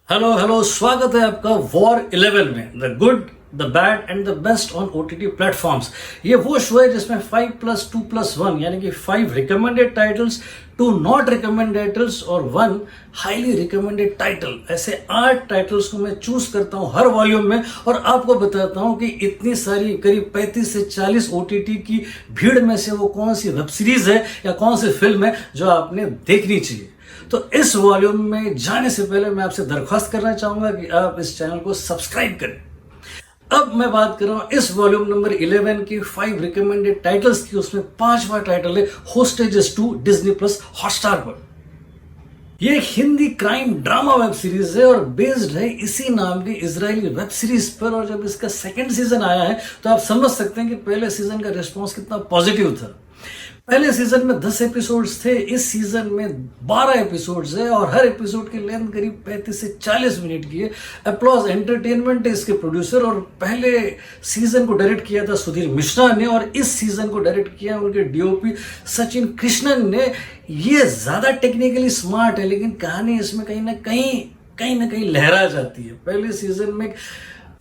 Hello hello, स्वागत है आपका वॉर 11 में। The good, the bad and the best on OTT platforms. ये वो शो है जिसमें 5+2+1 यानी कि 5 recommended titles, 2 not recommended titles और 1 हाईली रिकमेंडेड टाइटल, ऐसे 8 टाइटल्स को मैं चूज करता हूं हर वॉल्यूम में और आपको बताता हूं कि इतनी सारी करीब 35 से 40 OTT की भीड़ में से वो कौन सी वेब सीरीज है या कौन सी फिल्म है जो आपने देखनी चाहिए। तो इस वॉल्यूम में जाने से पहले मैं आपसे दरख्वास्त करना चाहूंगा कि आप इस चैनल को सब्सक्राइब करें। अब मैं बात कर रहा हूं इस वॉल्यूम नंबर 11 की 5 रिकमेंडेड टाइटल्स की। उसमें 5वां टाइटल है होस्टेजेस 2 डिज्नी प्लस हॉटस्टार पर। यह एक Hindi crime drama web series है और बेस्ड है इसी नाम की इजरायली वेब सीरीज पर। और जब इसका सेकंड सीजन आया है तो आप समझ सकते हैं कि पहले सीजन का रिस्पॉन्स कितना पॉजिटिव था। पहले सीजन में 10 एपिसोड्स थे, इस सीजन में 12 एपिसोड्स है और हर एपिसोड की लेंथ करीब 35 से 40 मिनट की है। अप्लॉज एंटरटेनमेंट है इसके प्रोड्यूसर और पहले सीजन को डायरेक्ट किया था सुधीर मिश्रा ने और इस सीजन को डायरेक्ट किया उनके DOP सचिन कृष्णन ने। ये ज्यादा टेक्निकली स्मार्ट है लेकिन कहानी इसमें कहीं ना कहीं लहरा जाती है। पहले सीजन में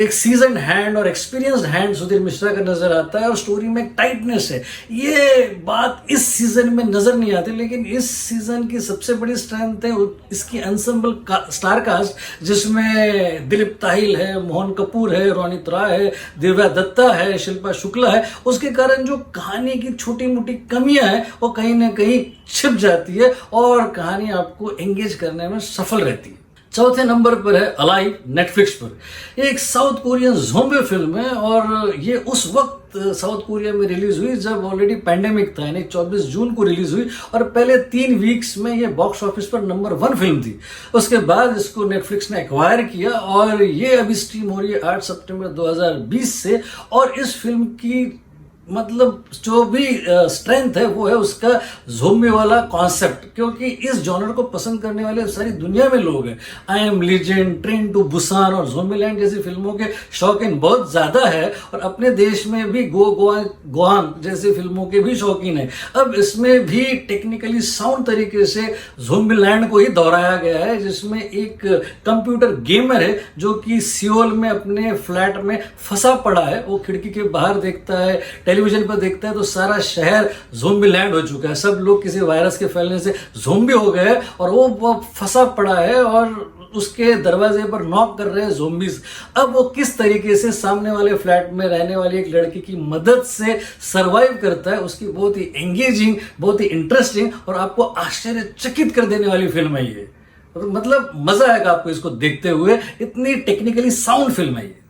एक सीजन हैंड और एक्सपीरियंस्ड हैंड सुधीर मिश्रा का नजर आता है और स्टोरी में एक टाइटनेस है। ये बात इस सीजन में नजर नहीं आती, लेकिन इस सीजन की सबसे बड़ी स्ट्रेंथ है इसकी एंसेंबल स्टार कास्ट, जिसमें दिलीप ताहिल है, मोहन कपूर है, रोनित राय है, दिव्या दत्ता है, शिल्पा शुक्ला है। उसके कारण जो कहानी की छोटी मोटी कमियां हैं वो कहीं ना कहीं छिप जाती है और कहानी आपको एंगेज करने में सफल रहती है। चौथे नंबर पर है अलाइव, नेटफ्लिक्स पर। ये एक साउथ कोरियन ज़ॉम्बी फिल्म है और ये उस वक्त साउथ कोरिया में रिलीज हुई जब ऑलरेडी पैंडेमिक था, यानी 24 जून को रिलीज हुई और पहले 3 वीक्स में ये बॉक्स ऑफिस पर नंबर 1 फिल्म थी। उसके बाद इसको नेटफ्लिक्स ने एक्वायर किया और ये अभी स्ट्रीम हो रही है 8 सितंबर 2020 से। और इस फिल्म की मतलब जो भी स्ट्रेंथ है वो है उसका ज़ॉम्बी वाला कॉन्सेप्ट, क्योंकि इस जॉनर को पसंद करने वाले सारी दुनिया में लोग हैं। I am legend, train to Busan और ज़ॉम्बीलैंड जैसी फिल्मों के शौकीन बहुत ज़्यादा है और अपने देश में भी गोहान जैसी फिल्मों के भी शौकीन है। अब इसमें भी टेक्निकली साउंड तरीके से ज़ॉम्बीलैंड को ही दोहराया गया है, जिसमें एक कंप्यूटर गेमर है जो कि सियोल में अपने फ्लैट में फंसा पड़ा है। वो खिड़की के बाहर देखता है, टेलीविजन पर देखता है तो सारा शहर ज़ॉम्बी लैंड हो चुका है, सब लोग किसी वायरस के फैलने से ज़ॉम्बी हो गए और वो फंसा पड़ा है और उसके दरवाजे पर नॉक कर रहे हैं ज़ॉम्बीज। अब वो किस तरीके से सामने वाले फ्लैट में रहने वाली एक लड़की की मदद से सरवाइव करता है, उसकी बहुत ही एंगेजिंग, बहुत ही इंटरेस्टिंग और आपको आश्चर्यचकित कर देने वाली फिल्म है ये। मतलब मजा आएगा आपको इसको देखते हुए, इतनी टेक्निकली साउंड फिल्म है ये।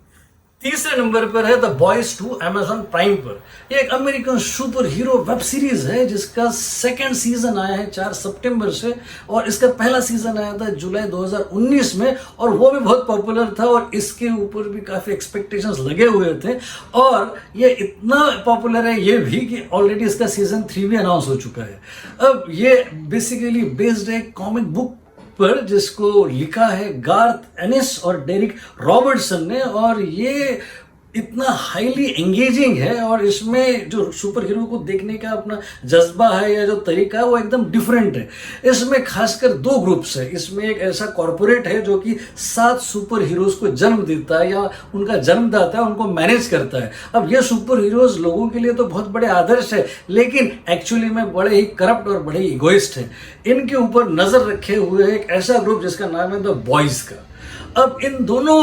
तीसरे नंबर पर है द बॉयज 2 Amazon प्राइम पर। यह एक American super hero web series है जिसका सेकंड सीजन आया है 4 सितंबर से और इसका पहला सीजन आया था जुलाई 2019 में और वो भी बहुत पॉपुलर था और इसके ऊपर भी काफी एक्सपेक्टेशंस लगे हुए थे और ये इतना पॉपुलर है ये भी कि ऑलरेडी इसका सीजन 3 भी अनाउंस हो चुका है। अब ये बेसिकली बेस्ड है कॉमिक बुक पर जिसको लिखा है गार्थ एनिस और डेरिक रॉबर्टसन ने और ये इतना हाईली एंगेजिंग है और इसमें जो सुपर हीरो को देखने का अपना जज्बा है या जो तरीका है वो एकदम डिफरेंट है। इसमें खासकर 2 ग्रुप्स है। इसमें एक ऐसा कॉर्पोरेट है जो कि 7 सुपर हीरोज को जन्म देता है या उनका जन्मदाता है, उनको मैनेज करता है। अब ये सुपर हीरोज लोगों के लिए तो बहुत बड़े आदर्श है लेकिन एक्चुअली में बड़े ही करप्ट और बड़े ही इगोइस्ट है। इनके ऊपर नजर रखे हुए एक ऐसा ग्रुप जिसका नाम है द बॉयज का। अब इन दोनों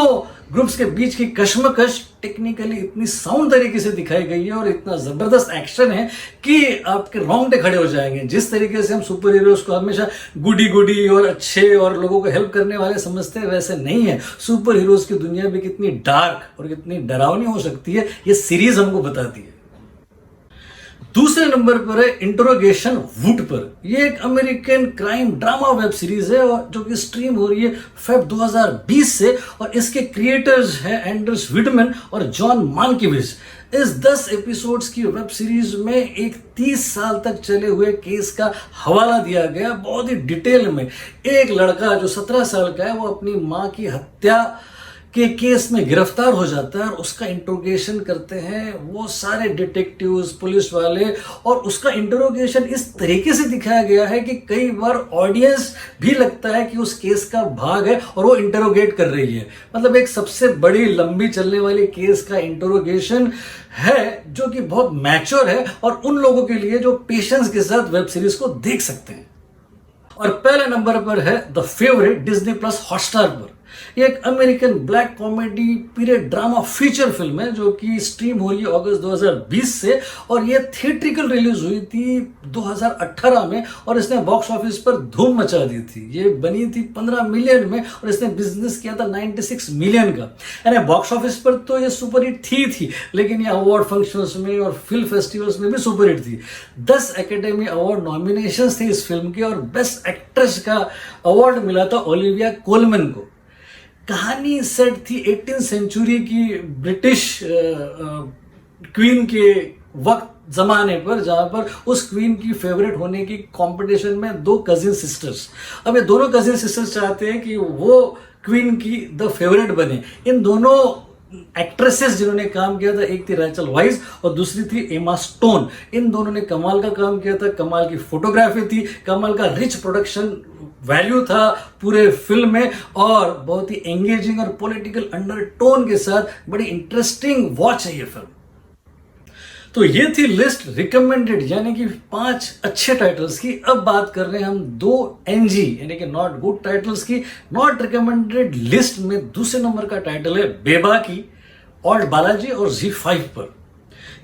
ग्रुप्स के बीच की कश्मकश टेक्निकली इतनी साउंड तरीके से दिखाई गई है और इतना जबरदस्त एक्शन है कि आपके रोंगटे खड़े हो जाएंगे। जिस तरीके से हम सुपर हीरोज को हमेशा गुडी और अच्छे और लोगों को हेल्प करने वाले समझते हैं, वैसे नहीं है। सुपर हीरोज की दुनिया भी कितनी डार्क और कितनी डरावनी हो सकती है ये सीरीज हमको बताती है। दूसरे नंबर पर है इंटरोगेशन वुड पर। यह एक American crime drama web series है और जो कि स्ट्रीम हो रही है फेब 2020 से और इसके क्रिएटर्स हैं एंडर्स विडमैन और जॉन मानकिविच। इस 10 एपिसोड्स की वेब सीरीज में एक 30 साल तक चले हुए केस का हवाला दिया गया बहुत ही डिटेल में। एक लड़का जो 17 साल का है वो अपनी मां की हत्या के केस में गिरफ्तार हो जाता है और उसका इंट्रोगेशन करते हैं वो सारे डिटेक्टिव्स, पुलिस वाले, और उसका इंट्रोगेशन इस तरीके से दिखाया गया है कि कई बार ऑडियंस भी लगता है कि उस केस का भाग है और वो इंटरोगेट कर रही है। मतलब एक सबसे बड़ी लंबी चलने वाली केस का इंटरोगेशन है जो कि बहुत मैच्योर है और उन लोगों के लिए जो पेशेंस के साथ वेब सीरीज को देख सकते हैं। और पहले नंबर पर है the favourite, Disney plus Hotstar पर। ये एक American black comedy period drama feature film है जो कि स्ट्रीम हो रही है अगस्त 2020 से, और ये थिएट्रिकल रिलीज हुई थी 2018 में और इसने बॉक्स ऑफिस पर धूम मचा दी थी। ये बनी थी 15 मिलियन में और इसने बिजनेस किया था 96 मिलियन का। यानी बॉक्स ऑफिस पर तो ये सुपरहिट थी, लेकिन ये अवार्ड फंक्शंस में और फिल्म फेस्टिवल्स में भी सुपरहिट थी। 10 एकेडमी अवार्ड नॉमिनेशंस थे इस फिल्म के और बेस्ट एक्ट्रेस का अवार्ड मिला था ओलिविया कोलमैन को। कहानी सेट थी 18th सेंचुरी की ब्रिटिश क्वीन के वक्त जमाने पर, जहां पर उस क्वीन की फेवरेट होने की कंपटीशन में 2 कजिन सिस्टर्स, अब ये दोनों कजिन सिस्टर्स चाहते हैं कि वो क्वीन की द फेवरेट बने। इन दोनों एक्ट्रेसेस जिन्होंने काम किया था, एक थी रैचल वाइस और दूसरी थी एमा स्टोन। इन दोनों ने कमाल का काम किया था, कमाल की फोटोग्राफी थी, कमाल का रिच प्रोडक्शन वैल्यू था पूरे फिल्म में और बहुत ही एंगेजिंग और पॉलिटिकल अंडरटोन के साथ बड़ी इंटरेस्टिंग वॉच है ये फिल्म। तो ये थी लिस्ट रिकमेंडेड यानी कि 5 अच्छे टाइटल्स की। अब बात कर रहे हैं हम 2 NG यानी कि नॉट गुड टाइटल्स की। नॉट रिकमेंडेड लिस्ट में दूसरे नंबर का टाइटल है बेबाकी, ऑल्ट बालाजी और ZEE5 पर।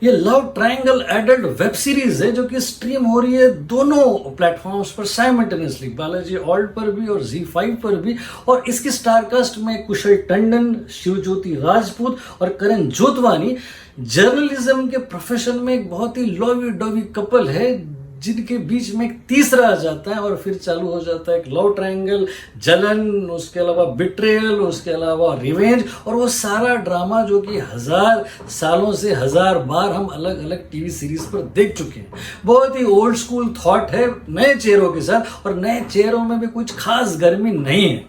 ये love triangle adult web series है जो कि स्ट्रीम हो रही है दोनों प्लेटफॉर्म्स पर साइमल्टेनियसली, बालाजी ऑल्ट पर भी और ZEE5 पर भी। और इसकी स्टारकास्ट में कुशल टंडन, शिवज्योति राजपूत और करण जोतवानी जर्नलिज्म के प्रोफेशन में एक बहुत ही लवी डोवी कपल है जिनके बीच में एक तीसरा आ जाता है और फिर चालू हो जाता है एक लव ट्रायंगल, जलन, उसके अलावा बिट्रेयल, उसके अलावा रिवेंज, और वो सारा ड्रामा जो कि 1000 सालों से 1000 बार हम अलग अलग टीवी सीरीज पर देख चुके हैं। बहुत ही ओल्ड स्कूल थॉट है नए चेहरों के साथ, और नए चेहरों में भी कुछ खास गर्मी नहीं है।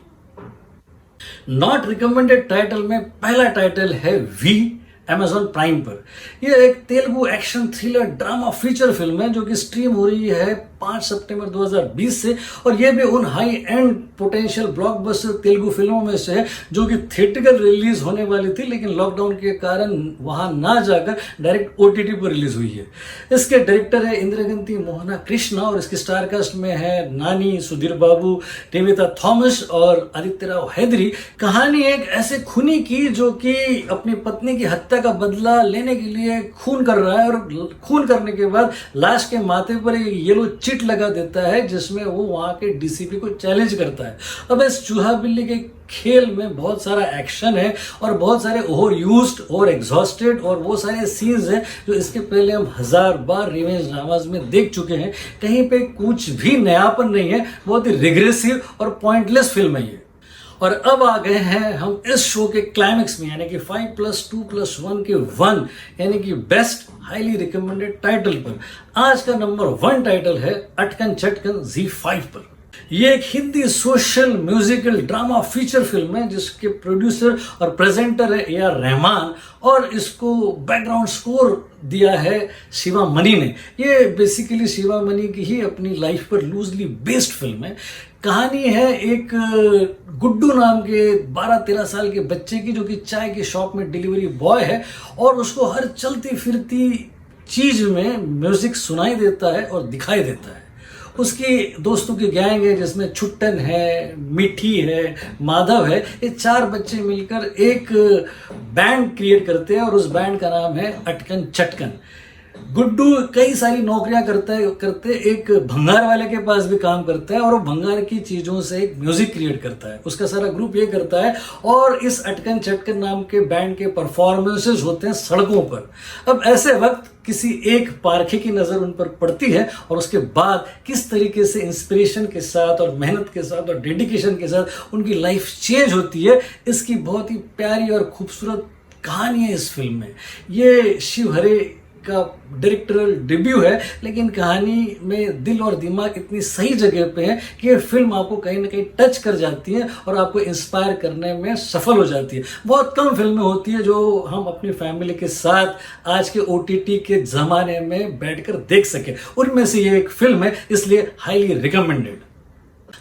नॉट रिकमेंडेड टाइटल में पहला टाइटल है वी, Amazon प्राइम पर। यह एक Telugu action thriller drama feature film है जो कि स्ट्रीम हो रही है 5 सितंबर 2020 से, और यह भी उन high and potential blockbuster Telugu फिल्मों में से है जो कि थिएट्रिकल रिलीज होने वाली थी लेकिन लॉकडाउन के कारण वहां ना जाकर डायरेक्ट OTT पर रिलीज हुई है। इसके डायरेक्टर है इंद्रगंती मोहना कृष्णा और इसकी स्टारकास्ट में है नानी, सुधीर बाबू, निवेता थॉमस और आदित्य राव हैदरी। कहानी एक ऐसे खूनी की जो कि अपनी पत्नी की हत्या का बदला लेने के लिए खून कर रहा है और खून करने के बाद लाश के माथे पर एक येलो चिट लगा देता है जिसमें वो वहां के DCP को चैलेंज करता है। अब इस चूहा बिल्ली के खेल में बहुत सारा एक्शन है और बहुत सारे ओवर यूज्ड और एग्जॉस्टेड और वो सारे सीन्स हैं जो इसके पहले हम 1000 बार रिवेंज ड्रामास में देख चुके हैं। कहीं पे कुछ भी नयापन नहीं है, बहुत ही रिग्रेसिव और पॉइंटलेस फिल्म है ये। और अब आ गए हैं हम इस शो के क्लाइमेक्स में यानी कि 5+2+1 के 1 यानी कि बेस्ट हाईली रिकमेंडेड टाइटल पर। आज का नंबर 1 टाइटल है अटकन चटकन ZEE5 पर। ये एक Hindi social musical drama feature film है जिसके प्रोड्यूसर और प्रेजेंटर है AR रहमान और इसको बैकग्राउंड स्कोर दिया है शिवा मनी ने। ये बेसिकली शिवा मनी की ही अपनी लाइफ पर लूजली बेस्ड फिल्म है। कहानी है एक गुड्डू नाम के 12-13 साल के बच्चे की जो कि चाय की शॉप में डिलीवरी बॉय है और उसको हर चलती फिरती चीज में म्यूजिक सुनाई देता है और दिखाई देता है। उसकी दोस्तों की गैंग है जिसमें छुट्टन है, मिठी है, माधव है। ये 4 बच्चे मिलकर एक बैंड क्रिएट करते हैं और उस बैंड का नाम है अटकन चटकन। गुड्डू कई सारी नौकरियां करते एक भंगार वाले के पास भी काम करता है और वो भंगार की चीजों से एक म्यूजिक क्रिएट करता है। उसका सारा ग्रुप ये करता है और इस अटकन चटकन नाम के बैंड के परफॉर्मेंसेस होते हैं सड़कों पर। अब ऐसे वक्त किसी एक पारखे की नजर उन पर पड़ती है और उसके बाद किस तरीके से इंस्पिरेशन के साथ और मेहनत के साथ और डेडिकेशन के साथ उनकी लाइफ चेंज होती है, इसकी बहुत ही प्यारी और खूबसूरत कहानी है इस फिल्म में। ये शिव हरे का डायरेक्टोरियल डेब्यू है, लेकिन कहानी में दिल और दिमाग इतनी सही जगह पे है कि ये फिल्म आपको कहीं ना कहीं टच कर जाती है और आपको इंस्पायर करने में सफल हो जाती है। बहुत कम फिल्में होती है जो हम अपनी फैमिली के साथ आज के OTT के ज़माने में बैठकर देख सके, उनमें से ये एक फिल्म है, इसलिए हाईली रिकमेंडेड।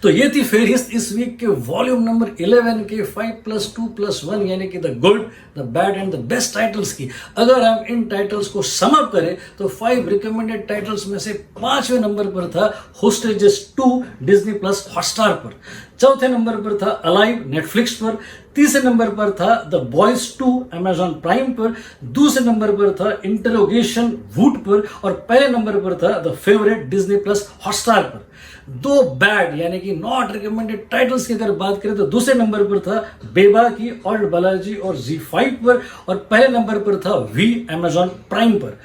तो ये थी फेहरिस्त इस वीक के वॉल्यूम नंबर 11 के 5+2+1 यानी कि the good, the bad and the best titles की। अगर हम इन टाइटल्स को सम अप करें तो 5 रिकमेंडेड टाइटल्स में से 5वें नंबर पर था होस्टेजेस 2 डिज्नी प्लस हॉटस्टार पर, चौथे नंबर पर था अलाइव नेटफ्लिक्स पर, तीसरे नंबर पर था द बॉयज 2 अमेजॉन प्राइम पर, दूसरे नंबर पर था इंटरोगेशन वुड पर और पहले नंबर पर था the favourite Disney plus Hotstar पर। दो बैड यानी कि नॉट रिकमेंडेड टाइटल्स की अगर बात करें तो दूसरे नंबर पर था बेबाकी ओल्ड बालाजी और Z5 पर और पहले नंबर पर था वी अमेजॉन प्राइम पर।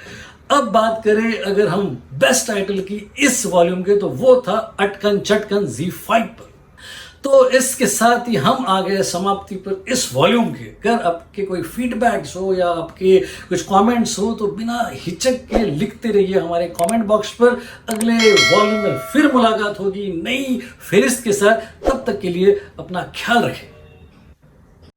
अब बात करें अगर हम बेस्ट टाइटल की इस वॉल्यूम के तो वो था अटकन चटकन Z5 पर। तो इसके साथ ही हम आ गए समाप्ति पर इस वॉल्यूम के। अगर आपके कोई फीडबैक्स हो या आपके कुछ कमेंट्स हो तो बिना हिचक के लिखते रहिए हमारे कमेंट बॉक्स पर। अगले वॉल्यूम में फिर मुलाकात होगी नई फेहरिस्त के साथ, तब तक के लिए अपना ख्याल रखें।